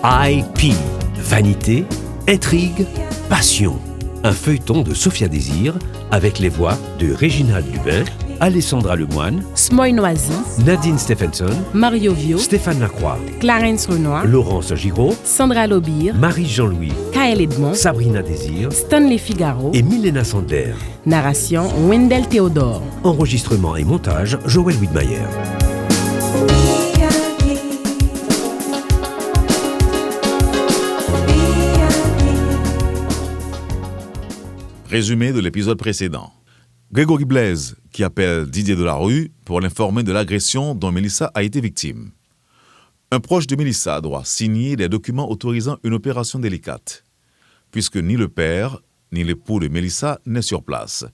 IP. Vanité, intrigue, passion. Un feuilleton de Sophia Désir avec les voix de Réginald Lubin, Alessandra Lemoine, Smoy Noisy, Nadine Stephenson, Mario Vio, Stéphane Lacroix, Clarence Renoir, Laurence Giraud, Sandra Lobir, Marie-Jean-Louis, Kael Edmond, Sabrina Désir Stanley Figaro et Milena Sandler. Narration Wendell Théodore. Enregistrement et montage Joël Widmayer. Résumé de l'épisode précédent. Grégory Blaise, qui appelle Didier Delarue pour l'informer de l'agression dont Mélissa a été victime. Un proche de Mélissa doit signer des documents autorisant une opération délicate, puisque ni le père ni l'époux de Mélissa n'est sur place.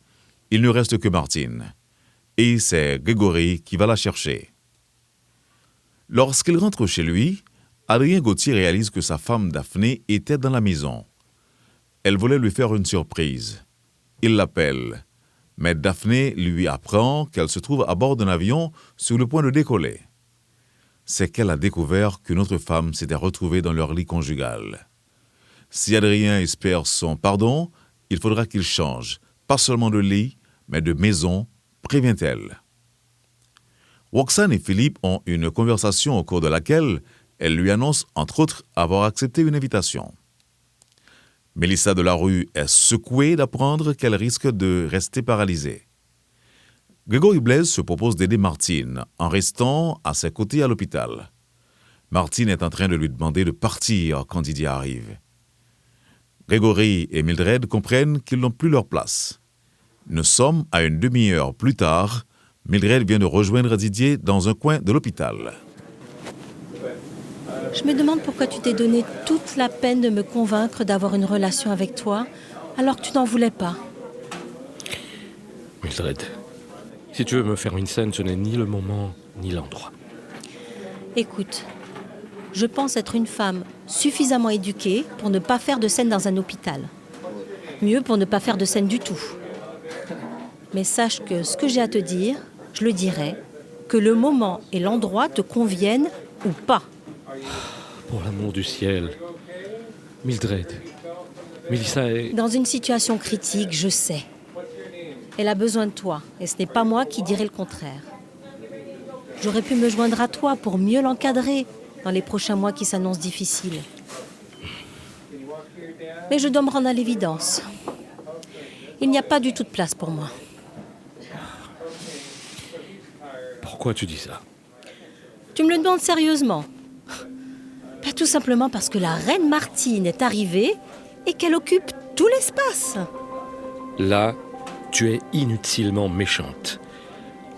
Il ne reste que Martine. Et c'est Grégory qui va la chercher. Lorsqu'il rentre chez lui, Adrien Gauthier réalise que sa femme Daphné était dans la maison. Elle voulait lui faire une surprise. Il l'appelle, mais Daphné lui apprend qu'elle se trouve à bord d'un avion sur le point de décoller. C'est qu'elle a découvert qu'une autre femme s'était retrouvée dans leur lit conjugal. Si Adrien espère son pardon, il faudra qu'il change, pas seulement de lit, mais de maison, prévient-elle. Roxane et Philippe ont une conversation au cours de laquelle elle lui annonce, entre autres, avoir accepté une invitation. Mélissa Delarue est secouée d'apprendre qu'elle risque de rester paralysée. Grégory Blaise se propose d'aider Martine en restant à ses côtés à l'hôpital. Martine est en train de lui demander de partir quand Didier arrive. Grégory et Mildred comprennent qu'ils n'ont plus leur place. Nous sommes à une demi-heure plus tard. Mildred vient de rejoindre Didier dans un coin de l'hôpital. Je me demande pourquoi tu t'es donné toute la peine de me convaincre d'avoir une relation avec toi, alors que tu n'en voulais pas. Mildred, si tu veux me faire une scène, ce n'est ni le moment, ni l'endroit. Écoute, je pense être une femme suffisamment éduquée pour ne pas faire de scène dans un hôpital. Mieux pour ne pas faire de scène du tout. Mais sache que ce que j'ai à te dire, je le dirai, que le moment et l'endroit te conviennent ou pas. Pour l'amour du ciel. Mildred, Mélissa est... Dans une situation critique, je sais. Elle a besoin de toi, et ce n'est pas moi qui dirai le contraire. J'aurais pu me joindre à toi pour mieux l'encadrer dans les prochains mois qui s'annoncent difficiles. Mais je dois me rendre à l'évidence. Il n'y a pas du tout de place pour moi. Pourquoi tu dis ça? Tu me le demandes sérieusement? Pas tout simplement parce que la reine Martine est arrivée et qu'elle occupe tout l'espace. Là, tu es inutilement méchante.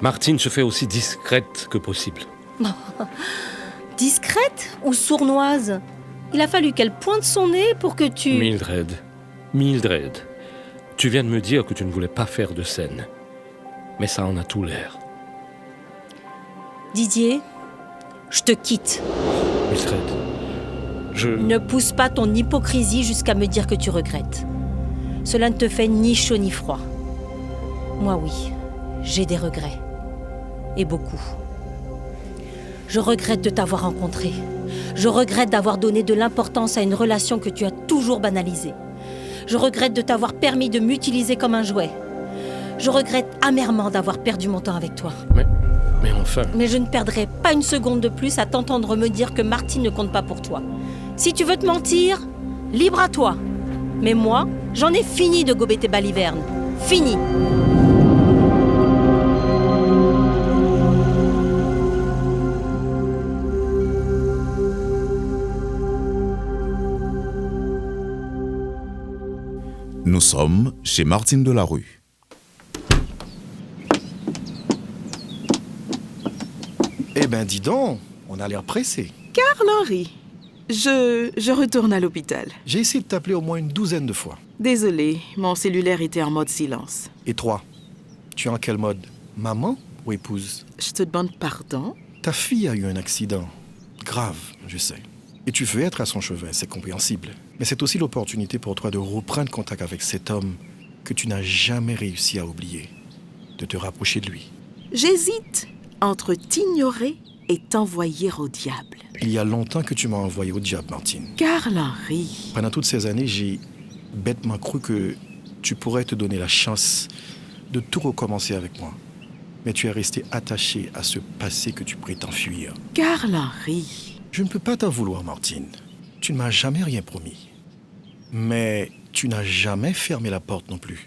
Martine se fait aussi discrète que possible. Discrète ou sournoise? Il a fallu qu'elle pointe son nez pour que tu... Mildred, tu viens de me dire que tu ne voulais pas faire de scène. Mais ça en a tout l'air. Didier, je te quitte. Mildred, Ne pousse pas ton hypocrisie jusqu'à me dire que tu regrettes. Cela ne te fait ni chaud ni froid. Moi, oui, j'ai des regrets. Et beaucoup. Je regrette de t'avoir rencontré. Je regrette d'avoir donné de l'importance à une relation que tu as toujours banalisée. Je regrette de t'avoir permis de m'utiliser comme un jouet. Je regrette amèrement d'avoir perdu mon temps avec toi. Mais enfin... Mais je ne perdrai pas une seconde de plus à t'entendre me dire que Martine ne compte pas pour toi. Si tu veux te mentir, libre à toi. Mais moi, j'en ai fini de gober tes balivernes. Fini. Nous sommes chez Martine Delarue. Eh ben dis donc, on a l'air pressé. Carl-Henri, je retourne à l'hôpital. J'ai essayé de t'appeler au moins une douzaine de fois. Désolée, mon cellulaire était en mode silence. Et toi, tu es en quel mode? Maman ou épouse? Je te demande pardon? Ta fille a eu un accident. Grave, je sais. Et tu veux être à son chevet, c'est compréhensible. Mais c'est aussi l'opportunité pour toi de reprendre contact avec cet homme que tu n'as jamais réussi à oublier. De te rapprocher de lui. J'hésite entre t'ignorer et t'envoyer au diable. Il y a longtemps que tu m'as envoyé au diable, Martine. Karl Henry, Pendant toutes ces années, j'ai bêtement cru que tu pourrais te donner la chance de tout recommencer avec moi. Mais tu es resté attaché à ce passé que tu prétends fuir. Karl Henry. Je ne peux pas t'en vouloir, Martine. Tu ne m'as jamais rien promis. Mais tu n'as jamais fermé la porte non plus.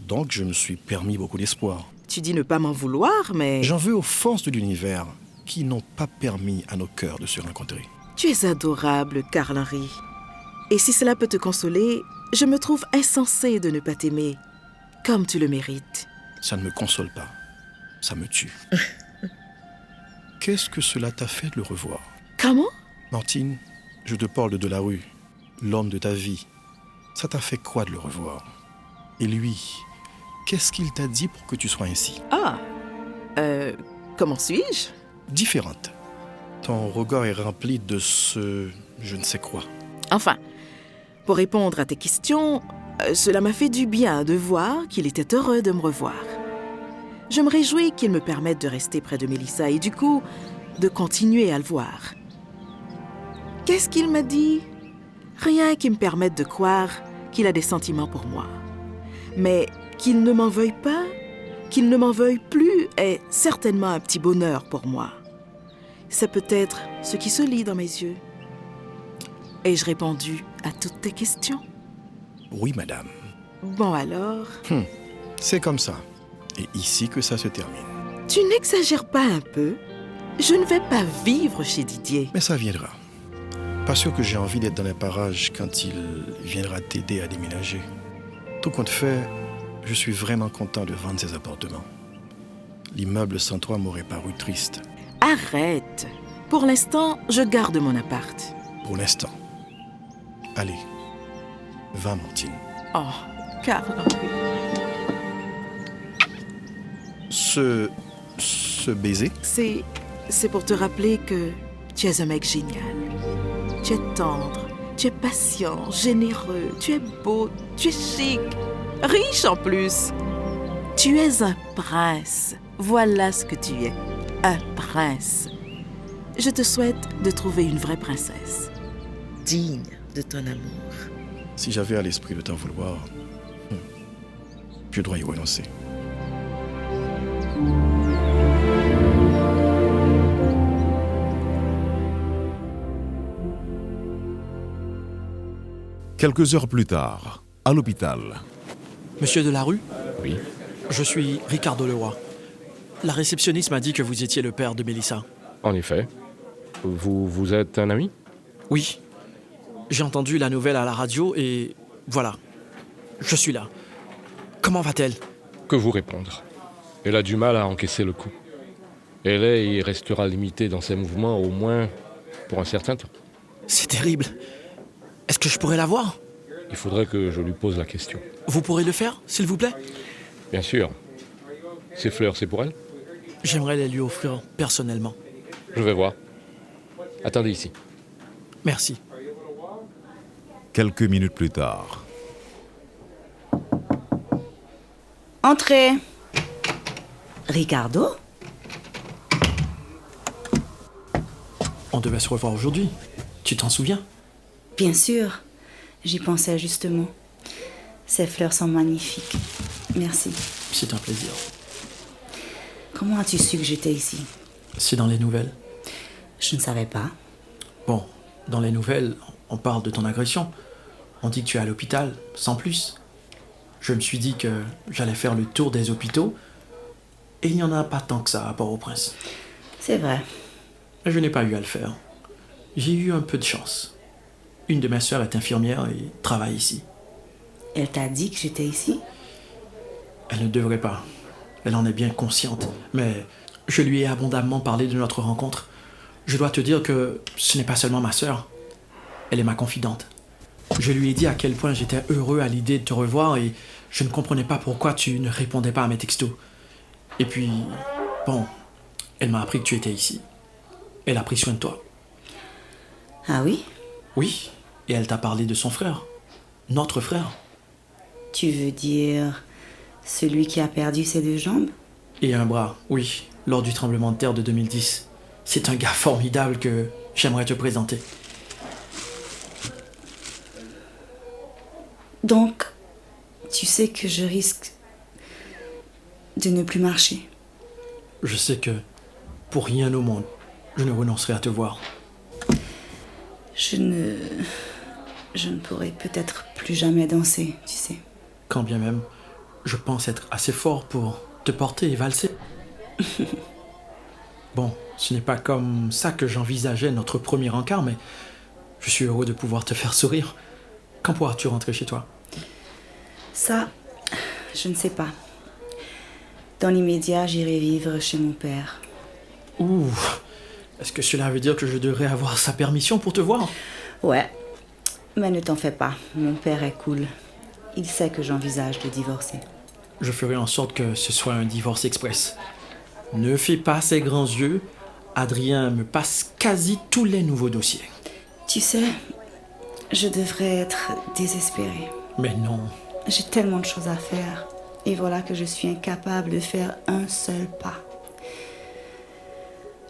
Donc je me suis permis beaucoup d'espoir. Tu dis ne pas m'en vouloir, mais J'en veux aux forces de l'univers qui n'ont pas permis à nos cœurs de se rencontrer. tu es adorable, Karl Henry. Et si cela peut te consoler, je me trouve insensé de ne pas t'aimer, comme tu le mérites. Ça ne me console pas. Ça me tue. Qu'est-ce que cela t'a fait de le revoir? Comment? Martine, je te parle de Delarue, l'homme de ta vie. Ça t'a fait quoi de le revoir? Et lui, qu'est-ce qu'il t'a dit pour que tu sois ainsi? Comment suis-je? Différente. Ton regard est rempli de ce je ne sais quoi. Enfin, pour répondre à tes questions, cela m'a fait du bien de voir qu'il était heureux de me revoir. Je me réjouis qu'il me permette de rester près de Mélissa et du coup, de continuer à le voir. Qu'est-ce qu'il m'a dit? Rien qui me permette de croire qu'il a des sentiments pour moi. Mais qu'il ne m'en veuille pas, qu'il ne m'en veuille plus est certainement un petit bonheur pour moi. C'est peut-être ce qui se lit dans mes yeux. Ai-je répondu à toutes tes questions? Oui, madame. Bon alors, C'est comme ça. Et ici que ça se termine. tu n'exagères pas un peu? Je ne vais pas vivre chez Didier. Mais ça viendra. Pas sûr que j'ai envie d'être dans les parages quand il viendra t'aider à déménager. Tout compte fait, je suis vraiment content de vendre ces appartements. L'immeuble sans toi m'aurait paru triste. Arrête. Pour l'instant, je garde mon appart. Pour l'instant. Allez, va, Martine. Oh, Karl. Ce baiser, C'est pour te rappeler que tu es un mec génial. Tu es tendre, tu es patient, généreux, tu es beau, tu es chic, riche en plus. Tu es un prince. Voilà ce que tu es, un prince. Je te souhaite de trouver une vraie princesse, digne de ton amour. si j'avais à l'esprit de t'en vouloir, je dois y renoncer. Quelques heures plus tard, à l'hôpital, Monsieur Delarue, Oui. je suis Ricardo Leroy. La réceptionniste m'a dit que vous étiez le père de Mélissa. En effet. Vous êtes un ami? Oui. J'ai entendu la nouvelle à la radio et voilà. Je suis là. Comment va-t-elle? Que vous répondre? Elle a du mal à encaisser le coup. Elle est et restera limitée dans ses mouvements au moins pour un certain temps. C'est terrible. Est-ce que je pourrais la voir? Il faudrait que je lui pose la question. Vous pourrez le faire, s'il vous plaît? Bien sûr. Ces fleurs, c'est pour elle? J'aimerais les lui offrir personnellement. Je vais voir. Attendez ici. Merci. quelques minutes plus tard. Entrez. Ricardo? On devait se revoir aujourd'hui. Tu t'en souviens? Bien sûr. J'y pensais justement. Ces fleurs sont magnifiques. Merci. C'est un plaisir. Comment as-tu su que j'étais ici? C'est dans les nouvelles. Je ne savais pas. Bon, dans les nouvelles, on parle de ton agression. On dit que tu es à l'hôpital, sans plus. Je me suis dit que j'allais faire le tour des hôpitaux. Et il n'y en a pas tant que ça à Port-au-Prince. C'est vrai. Mais je n'ai pas eu à le faire. J'ai eu un peu de chance. Une de mes sœurs est infirmière et travaille ici. Elle t'a dit que j'étais ici? Elle ne devrait pas. Elle en est bien consciente. Mais je lui ai abondamment parlé de notre rencontre. Je dois te dire que ce n'est pas seulement ma sœur. Elle est ma confidente. Je lui ai dit à quel point j'étais heureux à l'idée de te revoir et je ne comprenais pas pourquoi tu ne répondais pas à mes textos. Et puis, bon, elle m'a appris que tu étais ici. Elle a pris soin de toi. Ah oui? Oui, et elle t'a parlé de son frère. Notre frère. Tu veux dire celui qui a perdu ses deux jambes? Et un bras, oui, lors du tremblement de terre de 2010. C'est un gars formidable que j'aimerais te présenter. Donc, tu sais que je risque de ne plus marcher. Je sais que, pour rien au monde, je ne renoncerai à te voir. Je ne pourrai peut-être plus jamais danser, tu sais. Quand bien même, je pense être assez fort pour te porter et valser. Bon, ce n'est pas comme ça que j'envisageais notre premier encart, mais je suis heureux de pouvoir te faire sourire. Quand pourras-tu rentrer chez toi? Ça, je ne sais pas. Dans l'immédiat, j'irai vivre chez mon père. Ouh, est-ce que cela veut dire que je devrais avoir sa permission pour te voir? Ouais, mais ne t'en fais pas, mon père est cool. Il sait que j'envisage de divorcer. Je ferai en sorte que ce soit un divorce express. Ne fais pas ses grands yeux. Adrien me passe quasi tous les nouveaux dossiers. Tu sais, je devrais être désespérée. Mais non. J'ai tellement de choses à faire. Et voilà que je suis incapable de faire un seul pas.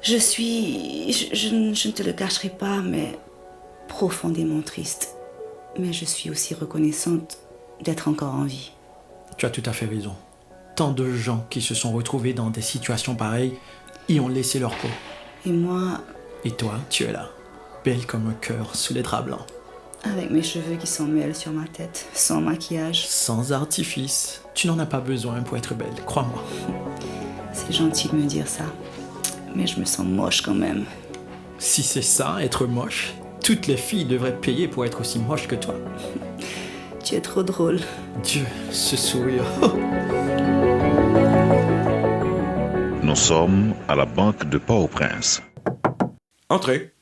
Je ne te le cacherai pas, mais profondément triste. Mais je suis aussi reconnaissante d'être encore en vie. Tu as tout à fait raison. Tant de gens qui se sont retrouvés dans des situations pareilles y ont laissé leur peau. Et moi... Et toi, tu es là, belle comme un cœur sous les draps blancs. Avec mes cheveux qui s'en mêlent sur ma tête, sans maquillage. Sans artifice. Tu n'en as pas besoin pour être belle, crois-moi. C'est gentil de me dire ça. Mais je me sens moche quand même. Si c'est ça, être moche, toutes les filles devraient payer pour être aussi moches que toi. Tu es trop drôle. Dieu, ce sourire. Nous sommes à la banque de Port-au-Prince. Entrez.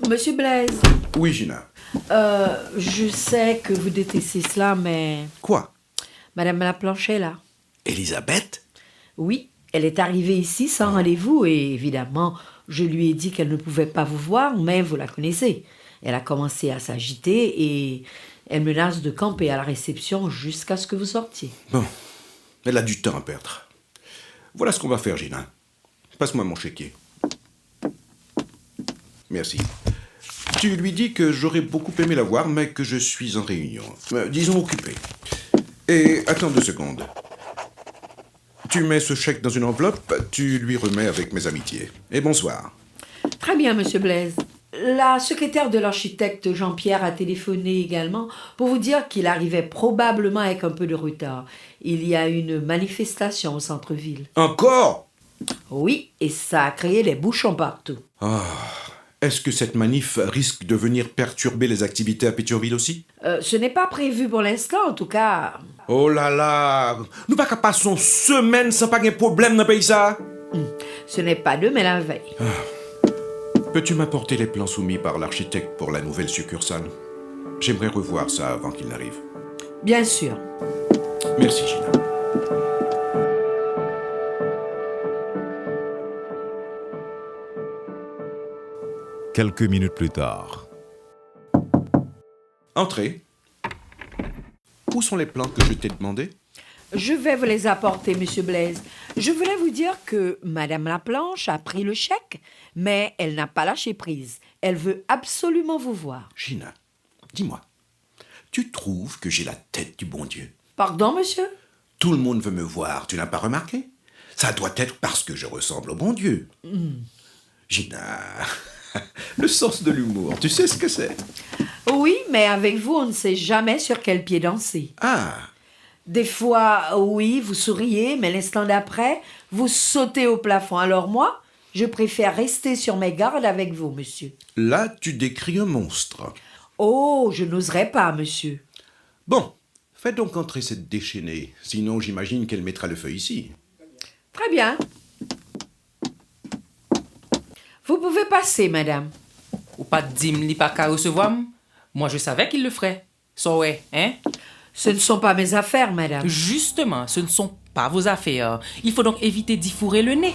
Monsieur Blaise. Oui, Gina. Je sais que vous détestez cela, mais... Quoi? Madame Laplanche est là. Elisabeth? Oui, elle est arrivée ici sans rendez-vous et évidemment, je lui ai dit qu'elle ne pouvait pas vous voir, mais vous la connaissez. Elle a commencé à s'agiter et elle menace de camper à la réception jusqu'à ce que vous sortiez. Bon, elle a du temps à perdre. Voilà ce qu'on va faire, Gina. Passe-moi mon chéquier. Merci. Tu lui dis que j'aurais beaucoup aimé la voir, mais que je suis en réunion. Disons occupé. Et attends 2 secondes. Tu mets ce chèque dans une enveloppe, tu lui remets avec mes amitiés. Et bonsoir. Très bien, monsieur Blaise. La secrétaire de l'architecte Jean-Pierre a téléphoné également pour vous dire qu'il arrivait probablement avec un peu de retard. Il y a une manifestation au centre-ville. Encore? Oui, et ça a créé des bouchons partout. Ah, est-ce que cette manif risque de venir perturber les activités à Pétionville aussi? Ce n'est pas prévu pour l'instant, en tout cas. Oh là là! Nous pas qu'à passer une semaine sans pas de problème dans le pays ça? Ce n'est pas demain la veille. Peux-tu m'apporter les plans soumis par l'architecte pour la nouvelle succursale? J'aimerais revoir ça avant qu'il n'arrive. Bien sûr. Merci, Gina. Quelques minutes plus tard. Entrez. Où sont les plans que je t'ai demandé? Je vais vous les apporter, monsieur Blaise. Je voulais vous dire que Madame Laplanche a pris le chèque, mais elle n'a pas lâché prise. Elle veut absolument vous voir. Gina, dis-moi, tu trouves que j'ai la tête du bon Dieu? Pardon, monsieur? Tout le monde veut me voir, tu n'as pas remarqué? Ça doit être parce que je ressemble au bon Dieu. Gina, le sens de l'humour, tu sais ce que c'est? Oui, mais avec vous, on ne sait jamais sur quel pied danser. Ah! Des fois, oui, vous souriez, mais l'instant d'après, vous sautez au plafond. Alors moi, je préfère rester sur mes gardes avec vous, monsieur. Là, tu décris un monstre. Oh, je n'oserais pas, monsieur. Bon, fais donc entrer cette déchaînée. Sinon, j'imagine qu'elle mettra le feu ici. Très bien. Vous pouvez passer, madame. Ou pas de dim li pas qu'à recevoir? Moi, je savais qu'il le ferait. So, ouais, hein? Ce ne sont pas mes affaires, madame. Justement, ce ne sont pas vos affaires. Il faut donc éviter d'y fourrer le nez.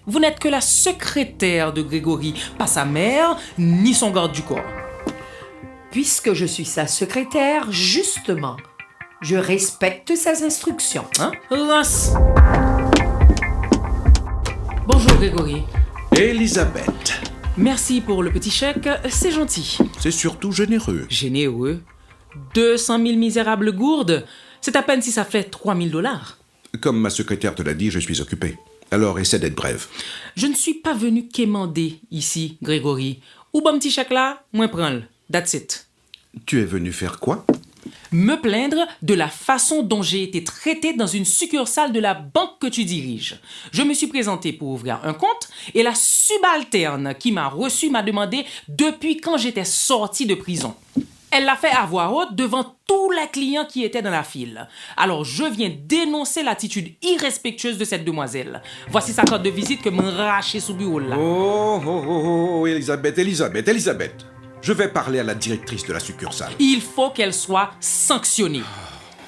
Vous n'êtes que la secrétaire de Grégory, pas sa mère, ni son garde du corps. Puisque je suis sa secrétaire, justement, je respecte ses instructions. Hein? Rince. Bonjour. Grégory. Elisabeth. Merci pour le petit chèque, c'est gentil. C'est surtout généreux. Généreux? 200 000 misérables gourdes? C'est à peine si ça fait 3 000 $. Comme ma secrétaire te l'a dit, je suis occupé. Alors essaie d'être brève. Je ne suis pas venu quémander ici, Grégory. Ou bon petit chèque là, moi prends-le. That's it. Tu es venu faire quoi? Me plaindre de la façon dont j'ai été traité dans une succursale de la banque que tu diriges. Je me suis présenté pour ouvrir un compte et la subalterne qui m'a reçu m'a demandé depuis quand j'étais sorti de prison. Elle l'a fait à voix haute devant tous les clients qui étaient dans la file. Alors je viens dénoncer l'attitude irrespectueuse de cette demoiselle. Voici sa carte de visite que m'a arrachée sous bureau là. Oh, Elisabeth. Je vais parler à la directrice de la succursale. Il faut qu'elle soit sanctionnée.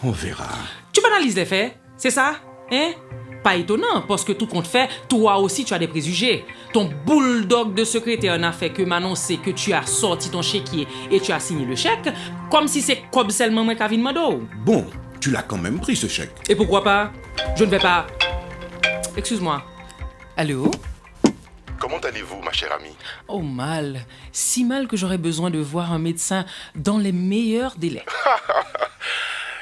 On verra. Tu banalises les faits, c'est ça? Hein? Pas étonnant, parce que tout compte fait, toi aussi tu as des préjugés. Ton bulldog de secrétaire n'a fait que m'annoncer que tu as sorti ton chéquier et tu as signé le chèque, comme si c'est comme seulement moi qui Mado. Bon, tu l'as quand même pris ce chèque. Et pourquoi pas? Je ne vais pas... Excuse-moi. Allô? Comment allez-vous, ma chère amie? Oh, mal. Si mal que j'aurais besoin de voir un médecin dans les meilleurs délais.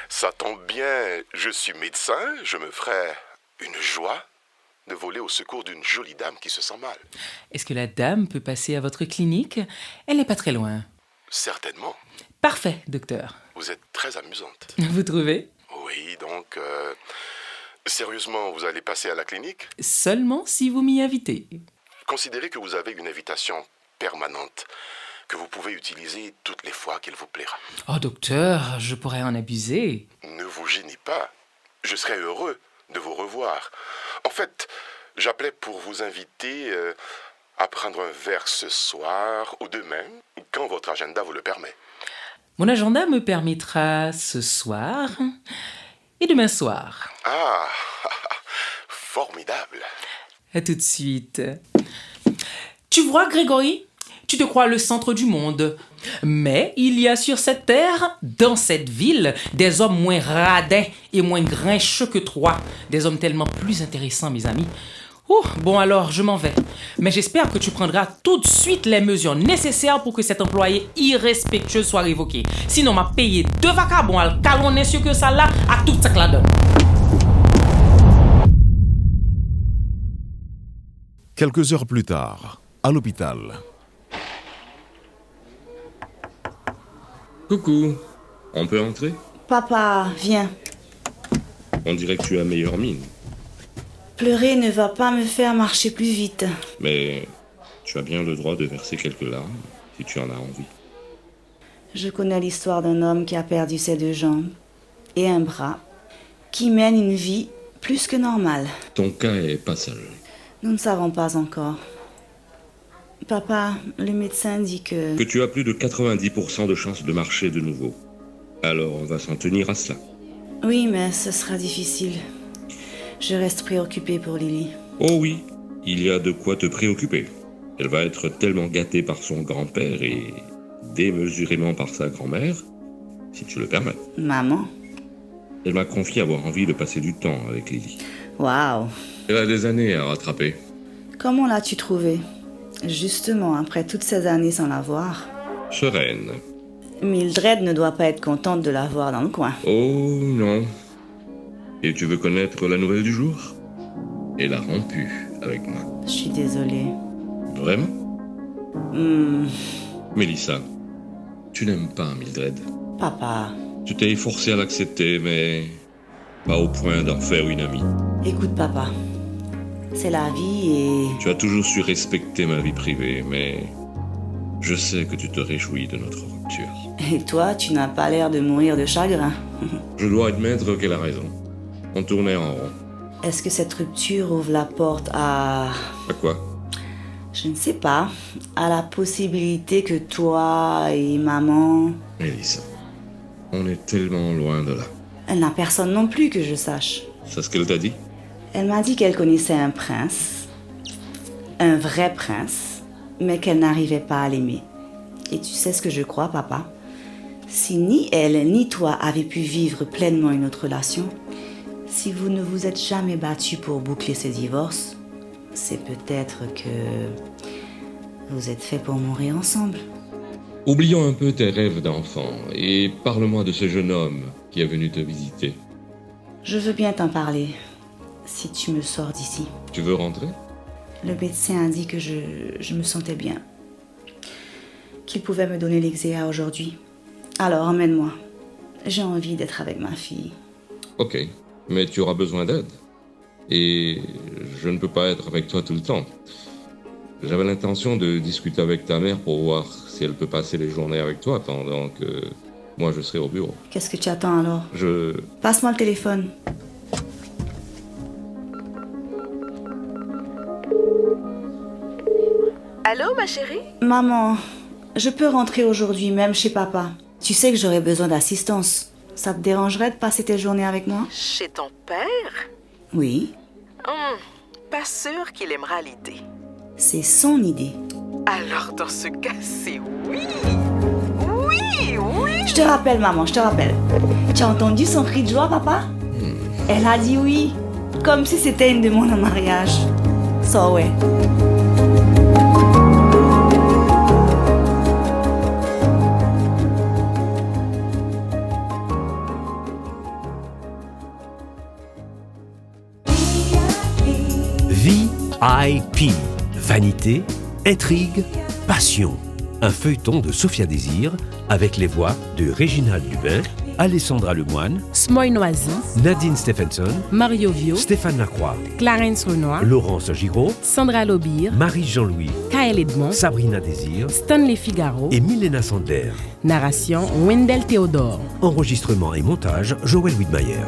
Ça tombe bien, je suis médecin, je me ferais une joie de voler au secours d'une jolie dame qui se sent mal. Est-ce que la dame peut passer à votre clinique? Elle n'est pas très loin. Certainement. Parfait, docteur. Vous êtes très amusante. Vous trouvez? Oui, donc... sérieusement, vous allez passer à la clinique? Seulement si vous m'y invitez. Considérez que vous avez une invitation permanente que vous pouvez utiliser toutes les fois qu'il vous plaira. Oh, docteur, je pourrais en abuser. Ne vous gênez pas. Je serais heureux de vous revoir. En fait, j'appelais pour vous inviter à prendre un verre ce soir ou demain, quand votre agenda vous le permet. Mon agenda me permettra ce soir et demain soir. Ah, formidable. À tout de suite. Tu vois, Grégory, tu te crois le centre du monde. Mais il y a sur cette terre, dans cette ville, des hommes moins radins et moins grincheux que toi. Des hommes tellement plus intéressants, mes amis. Bon alors, je m'en vais. Mais j'espère que tu prendras tout de suite les mesures nécessaires pour que cet employé irrespectueux soit révoqué. Sinon, m'a payé 2 vacabons à le calonner sur que ça là à toute ça que la donne. Quelques heures plus tard, à l'hôpital. Coucou, on peut entrer? Papa, viens. On dirait que tu as meilleure mine. Pleurer ne va pas me faire marcher plus vite. Mais tu as bien le droit de verser quelques larmes, si tu en as envie. Je connais l'histoire d'un homme qui a perdu ses 2 jambes et un bras, qui mène une vie plus que normale. Ton cas est pas seul. Nous ne savons pas encore. Papa, le médecin dit que... Que tu as plus de 90% de chances de marcher de nouveau. Alors on va s'en tenir à cela. Oui, mais ce sera difficile. Je reste préoccupée pour Lily. Oh oui, il y a de quoi te préoccuper. Elle va être tellement gâtée par son grand-père et démesurément par sa grand-mère, si tu le permets. Maman? Elle m'a confié avoir envie de passer du temps avec Lily. Waouh! Elle a des années à rattraper. Comment l'as-tu trouvée? Justement, après toutes ces années sans la voir. Sereine. Mildred ne doit pas être contente de la voir dans le coin. Oh non. Et tu veux connaître la nouvelle du jour? Elle a rompu avec moi. Je suis désolée. Vraiment? Mélissa, tu n'aimes pas Mildred. Papa. Tu t'es forcé à l'accepter, mais pas au point d'en faire une amie. Écoute, papa. C'est la vie et... Tu as toujours su respecter ma vie privée, mais je sais que tu te réjouis de notre rupture. Et toi, tu n'as pas l'air de mourir de chagrin. Je dois admettre qu'elle a raison. On tournait en rond. Est-ce que cette rupture ouvre la porte à... À quoi? Je ne sais pas. À la possibilité que toi et maman... Mélissa, on est tellement loin de là. Elle n'a personne non plus que je sache. C'est ce qu'elle t'a dit? Elle m'a dit qu'elle connaissait un prince. Un vrai prince. Mais qu'elle n'arrivait pas à l'aimer. Et tu sais ce que je crois, papa? Si ni elle ni toi avez pu vivre pleinement une autre relation, si vous ne vous êtes jamais battu pour boucler ce divorce, c'est peut-être que vous êtes faits pour mourir ensemble. Oublions un peu tes rêves d'enfant et parle-moi de ce jeune homme qui est venu te visiter. Je veux bien t'en parler, si tu me sors d'ici. Tu veux rentrer? Le médecin a dit que je me sentais bien, qu'il pouvait me donner l'exéa aujourd'hui. Alors emmène-moi. J'ai envie d'être avec ma fille. Ok, mais tu auras besoin d'aide. Et je ne peux pas être avec toi tout le temps. J'avais l'intention de discuter avec ta mère pour voir si elle peut passer les journées avec toi pendant que moi je serai au bureau. Qu'est-ce que tu attends alors? Passe-moi le téléphone. Allô, ma chérie? Maman, je peux rentrer aujourd'hui même chez papa. Tu sais que j'aurais besoin d'assistance. Ça te dérangerait de passer tes journées avec moi? Chez ton père? Oui. Pas sûr qu'il aimera l'idée. C'est son idée. Alors, dans ce cas, c'est oui. Oui, oui. Je te rappelle, maman, je te rappelle. Tu as entendu son cri de joie, papa? Elle a dit oui. Comme si c'était une demande en mariage. Ça, ouais. VIP. Vanité, intrigue, passion. Un feuilleton de Sophia Désir avec les voix de Réginald Lubin, Alessandra Lemoine, Smoy Noisy, Nadine Stephenson, Mario Vio, Stéphane Lacroix, Clarence Renoir, Laurence Giraud, Sandra Lobir, Marie-Jean-Louis, Kael Edmond, Sabrina Désir, Stanley Figaro et Milena Sandler. Narration Wendell Théodore. Enregistrement et montage Joël Widmayer.